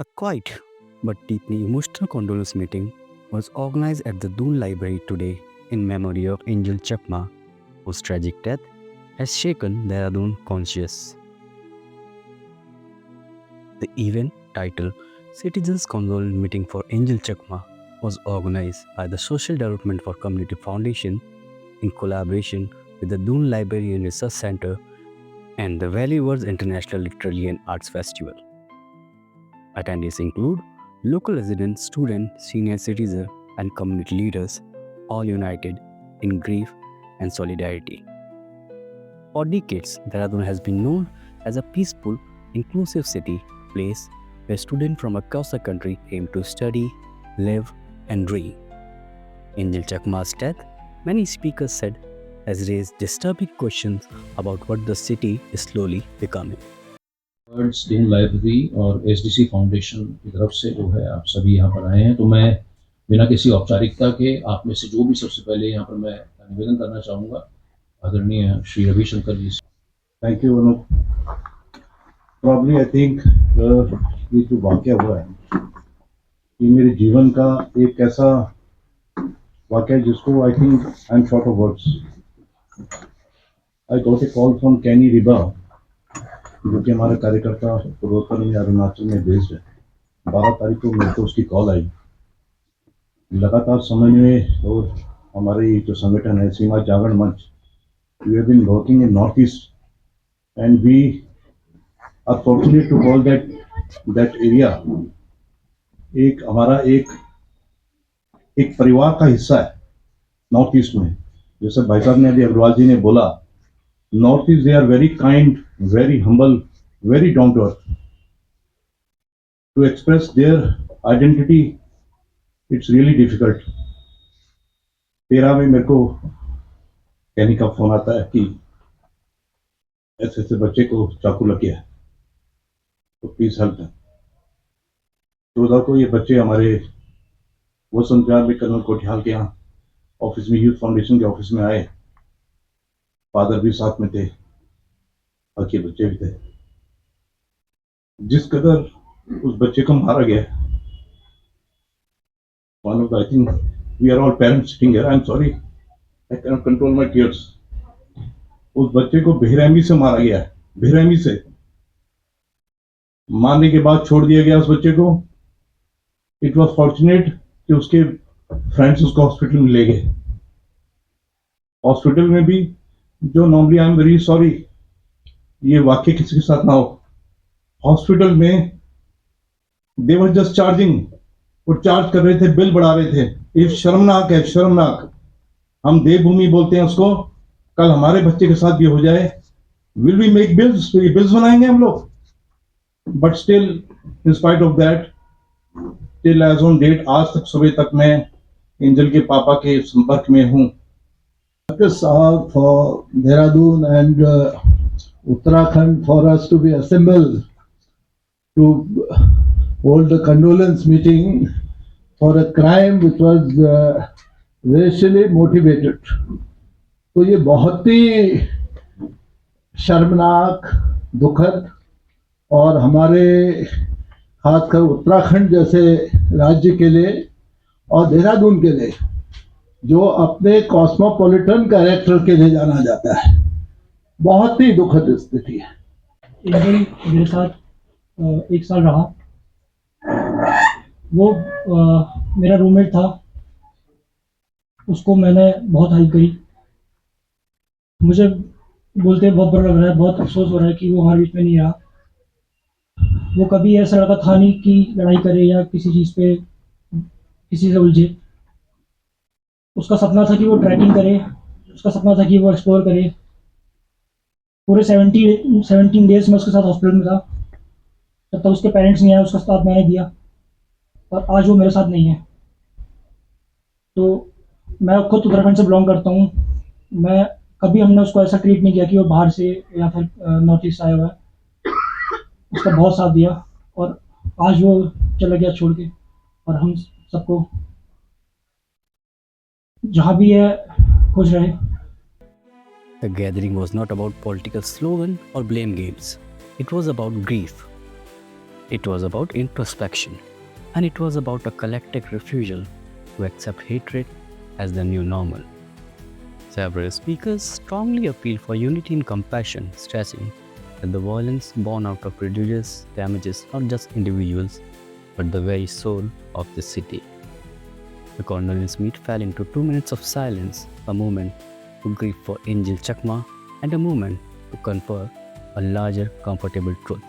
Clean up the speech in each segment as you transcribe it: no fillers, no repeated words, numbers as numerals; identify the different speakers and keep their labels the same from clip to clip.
Speaker 1: A quiet but deeply emotional condolence meeting was organized at the Doon Library today in memory of Angel Chakma, whose tragic death has shaken Dehradun conscious. The event, titled Citizens Condolence Meeting for Angel Chakma, was organized by the Social Development for Community Foundation in collaboration with the Doon Library Research Centre and the Valuers International Literary and Arts Festival. Attendees include local residents, students, senior citizens, and community leaders, all united in grief and solidarity. For decades, Dehradun has been known as a peaceful, inclusive city place where students from across the country came to study, live, and dream. Angel Chakma's death, many speakers said, has raised disturbing questions about what the city is slowly becoming.
Speaker 2: Doon library और SDC foundation की तरफ से जो है आप सभी यहाँ पर आए हैं, तो मैं बिना किसी औपचारिकता के आप में से जो भी सबसे पहले यहाँ पर मैं निवेदन करना चाहूँगा आदरणीय श्री रविशंकर जी से।
Speaker 3: Thank you Anup. Probably I think ये जो वाक़या हुआ है ये मेरे जीवन का एक ऐसा वाक़या जिसको I think I am short of words. I got a call from कैनी रिबा जो कि हमारे कार्यकर्ता पूर्वोत्तर में अरुणाचल में बेस्ड है। 12 तारीख को मेरे को उसकी कॉल आई। लगातार समन्वय और हमारी जो संगठन है Seema Jagran Manch, we have been working in North East and we are fortunate to call that area एक हमारा एक परिवार का हिस्सा है नॉर्थ ईस्ट में। जैसे भाई साहब ने अभी अग्रवाल जी ने बोला, North East they are very kind, very humble, very down to earth. To express their identity, it's really difficult. 13 में मेरे को कहने का फोन आता है कि ऐसे ऐसे बच्चे को चाकू लग गया है, तो प्लीज हेल्प है। 14 को ये बच्चे हमारे वसंत विहार में कर्नल कोटियाल के यहाँ ऑफिस में, यूथ फाउंडेशन के ऑफिस में आए। फादर भी साथ में थे, बाकी बच्चे भी थे। जिस कदर उस बच्चे को मारा गया, I think we are all parents sitting here, I am sorry, I can not control my tears. उस बच्चे को बेरहमी से मारा गया है, बेरहमी से। मारने के बाद छोड़ दिया गया उस बच्चे को। इट वॉज फॉर्चुनेट कि उसके फ्रेंड्स उसको हॉस्पिटल में ले गए। हॉस्पिटल में भी जो normally I am very sorry ये वाक्य किसी के साथ ना हो, हॉस्पिटल में दे वर जस्ट चार्जिंग, वो चार्ज कर रहे थे, बिल बढ़ा रहे थे। ये शर्मनाक है, शर्मनाक। हम देवभूमि बोलते हैं उसको। कल हमारे बच्चे के साथ भी हो जाए, विल वी मेक बिल्स, तो ये बिल्स बनाएंगे हम लोग। But still in spite of that, till as on date, आज तक सुबह तक मैं एंजल के पापा के संपर्क में हूँ।
Speaker 4: For Dehradun and Uttarakhand for us to be assembled to hold a condolence meeting for a crime which was racially motivated. तो ये बहुत ही शर्मनाक, दुखद और हमारे खासकर उत्तराखंड जैसे राज्य के लिए और देहरादून के लिए जो अपने कॉस्मोपॉलिटन कैरेक्टर के लिए जाना जाता है, बहुत ही दुखद स्थिति है।
Speaker 5: एंजल मेरे साथ 1 साल रहा। वो मेरा रूममेट था, उसको मैंने बहुत हेल्प करी। मुझे बोलते बहुत बुरा लग रहा है, बहुत अफसोस हो रहा है कि वो हमारे बीच में नहीं रहा। वो कभी ऐसा लड़का था नहीं कि लड़ाई करे या किसी चीज़ पे किसी से उलझे। उसका सपना था कि वो ट्रैकिंग करे, उसका सपना था कि वो एक्सप्लोर करे। पूरे 17 डेज में उसके साथ हॉस्पिटल में था, तब तक उसके पेरेंट्स नहीं आए, उसका साथ मैंने दिया और आज वो मेरे साथ नहीं है। तो मैं खुद उत्तराखंड से बिलोंग करता हूँ। मैं कभी हमने उसको ऐसा ट्रीट नहीं किया कि वो बाहर से या फिर नॉर्थ ईस्ट आया हुआ है। उसका बहुत साथ दिया और आज वो चला गया छोड़ के, और हम सबको जहाँ भी है खुश रहे।
Speaker 1: The gathering was not about political slogan or blame games. It was about grief. It was about introspection, and it was about a collective refusal to accept hatred as the new normal. Several speakers strongly appealed for unity and compassion, stressing that the violence born out of prejudice damages not just individuals but the very soul of the city. The condolence meet fell into 2 minutes of silence, a moment to grieve for Angel Chakma and a moment to confer a larger, comfortable truth.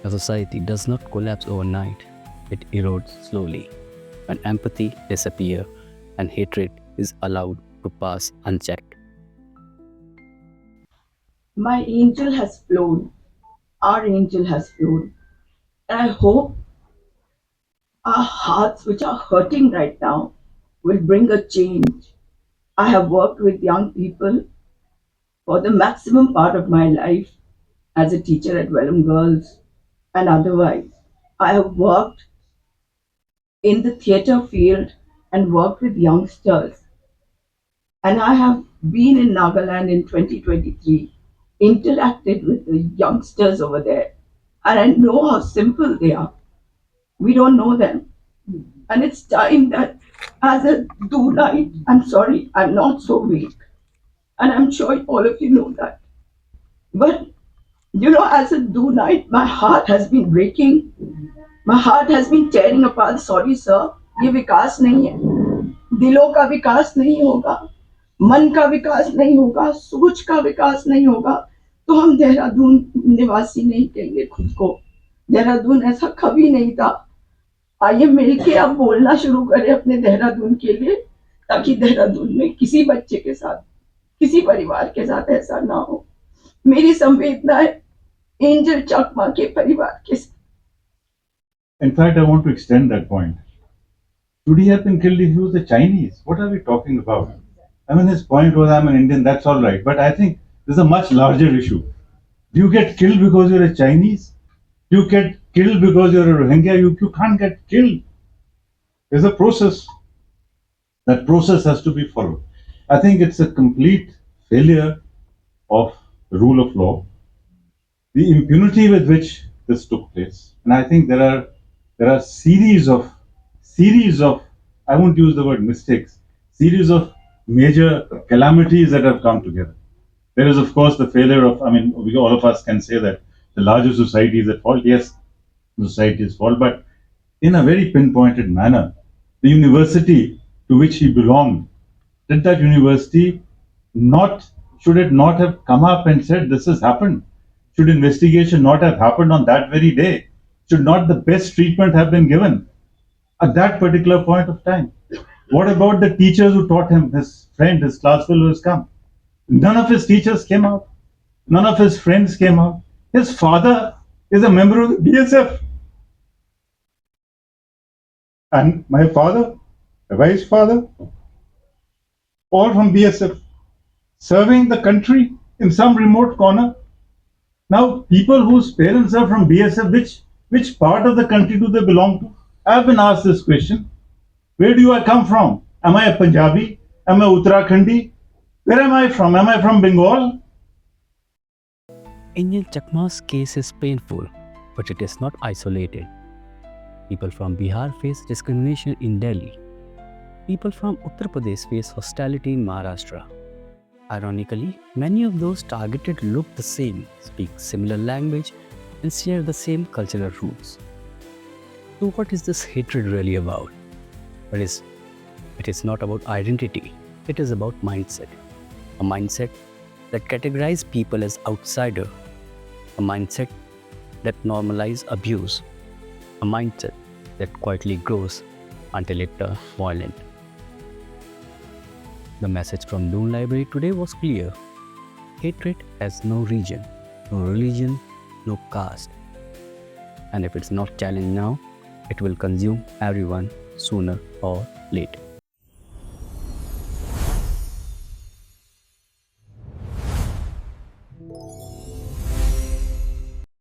Speaker 1: A society does not collapse overnight, it erodes slowly. When empathy disappears and hatred is allowed to pass unchecked.
Speaker 6: My angel has flown. Our angel has flown. And I hope our hearts, which are hurting right now, will bring a change. I have worked with young people for the maximum part of my life as a teacher at Wellham Girls and otherwise. I have worked in the theatre field and worked with youngsters. And I have been in Nagaland in 2023, interacted with the youngsters over there. And I know how simple they are. We don't know them. And it's time that as a Doonite, I'm sorry, I'm not so weak. And I'm sure all of you know that. But as a Doonite, my heart has been breaking. My heart has been tearing apart. Sorry, sir. ये विकास नहीं है. दिलों का विकास नहीं होगा, मन का विकास नहीं होगा, सोच का विकास नहीं होगा, तो हम देहरादून निवासी नहीं कहेंगे खुद को. देहरादून ऐसा कभी नहीं था. आइए मिलके अब बोलना शुरू करें अपने देहरादून के लिए, ताकि देहरादून में किसी बच्चे के साथ, किसी परिवार के साथ ऐसा ना हो. मेरी संवेदना है एंजल चकमा के परिवार के साथ.
Speaker 3: In fact, I want to extend that point. Should he have been killed if he was a Chinese? What are we talking about? I mean, his point was, I'm an Indian, that's all right. But I think there's a much larger issue. Do you get killed because you're a Chinese? Do you get killed because you're a Rohingya? You can't get killed. There's a process. That process has to be followed. I think it's a complete failure of the rule of law, the impunity with which this took place. And I think there are series of I won't use the word mistakes, series of major calamities that have come together. There is, of course, the failure of, all of us can say that the larger society is at fault. Yes, the society is at fault, but in a very pinpointed manner. The university to which he belonged, did that university should it not have come up and said this has happened? Should investigation not have happened on that very day? Should not the best treatment have been given at that particular point of time? What about the teachers who taught him, his friend, his class fellow has come? None of his teachers came out. None of his friends came out. His father is a member of the BSF. And my father, my wife's father, all from BSF, serving the country in some remote corner. Now, people whose parents are from BSF, which part of the country do they belong to? I have been asked this question. Where do I come from? Am I a Punjabi? Am I Uttarakhandi? Where am I from? Am I from Bengal?
Speaker 1: Angel Chakma's case is painful, but it is not isolated. People from Bihar face discrimination in Delhi. People from Uttar Pradesh face hostility in Maharashtra. Ironically, many of those targeted look the same, speak similar language, and share the same cultural roots. So what is this hatred really about? It is not about identity, it is about mindset. A mindset that categorizes people as outsider. A mindset that normalizes abuse. A mindset that quietly grows until it turns violent. The message from Doon Library today was clear. Hatred has no region, no religion, no caste. And if it's not challenged now, it will consume everyone sooner or later.